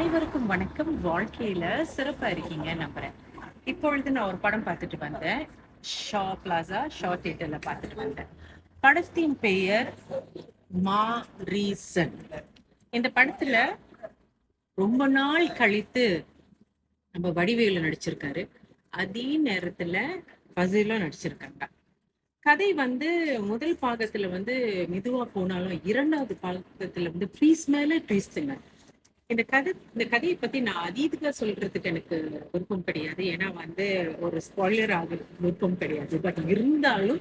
அனைவருக்கும் வணக்கம். வாழ்க்கையில சிறப்பா இருக்கீங்க நம்புறேன். இப்பொழுது நான் ஒரு படம் பார்த்துட்டு வந்தேன். ஷா பிளாசா ஷா தியேட்டர்ல பார்த்துட்டு வந்தேன். படத்தின் பெயர் மா ரீசன். இந்த படத்துல ரொம்ப நாள் கழித்து நம்ம வடிவேலு நடிச்சிருக்காரு. அதே நேரத்துல ஃபசிலும் நடிச்சிருக்காங்க. கதை முதல் பாகத்துல மெதுவா போனாலும் இரண்டாவது பாகத்துல ட்வீஸ்ட் மேல ட்வீஸ்டுங்க. இந்த கதையை பத்தி நான் அதீதமா சொல்றதுக்கு எனக்கு விருப்பம் கிடையாது. ஏன்னா ஒரு ஸ்பாய்லர் ஆக விருப்பம் கிடையாது. பட் இருந்தாலும்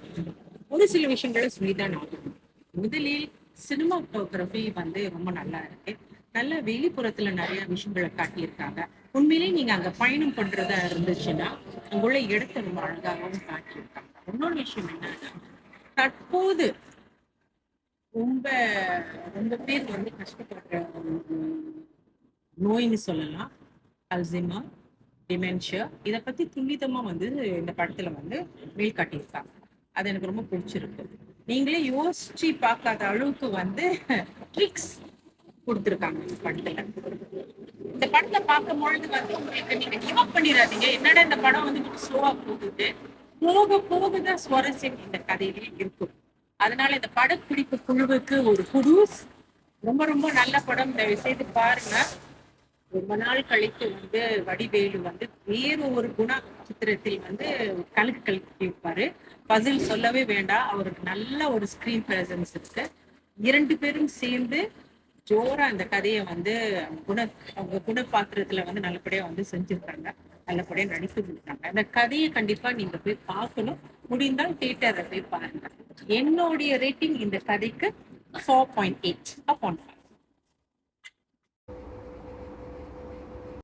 ஒரு சில விஷயங்களை சொல்லிதான் ஆகணும். முதலில் சினிமாட்டோகிராஃபி ரொம்ப நல்லா இருக்கு. நல்ல வெளிப்புறத்துல நிறைய விஷயங்களை காட்டியிருக்காங்க. உண்மையிலேயே நீங்க அங்க பயணம் பண்றதா இருந்துச்சுன்னா அங்குள்ள இடத்த ரொம்ப அழகாகவும் காட்டியிருக்காங்க. இன்னொரு விஷயம் என்னன்னா, தற்போது ரொம்ப ரொம்ப பேர் கஷ்டப்படுற நோய்னு சொல்லலாம். Alzheimer, dementia. இதை பத்தி துல்லிதமா இந்த படத்துல மேல் காட்டியிருக்காங்க. அது எனக்கு ரொம்ப பிடிச்சிருக்கு. நீங்களே யோசிச்சு பார்க்காத அளவுக்கு ட்ரிக்ஸ் கொடுத்துருக்காங்க இந்த படத்துல. இந்த படத்தை பார்க்கும்பொழுது உங்களுக்கு நீங்க கிவ் அப் பண்ணிடாதீங்க. என்னடா இந்த படம் ஸ்லோவா போகுது, போக போகதான் சுவாரஸ்யம் இந்த கதையிலே இருக்கும். அதனால இந்த படப்பிடிப்பு குழுவுக்கு ஒரு குடூஸ். ரொம்ப ரொம்ப நல்ல படம். தயவு செய்து பாருங்க. ரொம்ப நாள் கழித்து வடிவேலு வேறு ஒரு குண சித்திரத்தில் கலக்கி இருப்பாரு. பசில் சொல்லவே வேண்டாம். அவருக்கு நல்ல ஒரு ஸ்கிரீன் பிரசன்ஸ் இருக்கு. இரண்டு பேரும் சேர்ந்து ஜோரா இந்த கதையை அவங்க குணப்பாத்திரத்துல நல்லபடியா செஞ்சிருக்காங்க. நல்லபடியா நடித்து கொடுத்தாங்க. அந்த கதையை கண்டிப்பா நீங்க போய் பார்க்கணும். முடிந்தால் தியேட்டர்ல போய் பாருங்க. என்னுடைய ரேட்டிங் இந்த கதைக்கு 4.8 upon 5.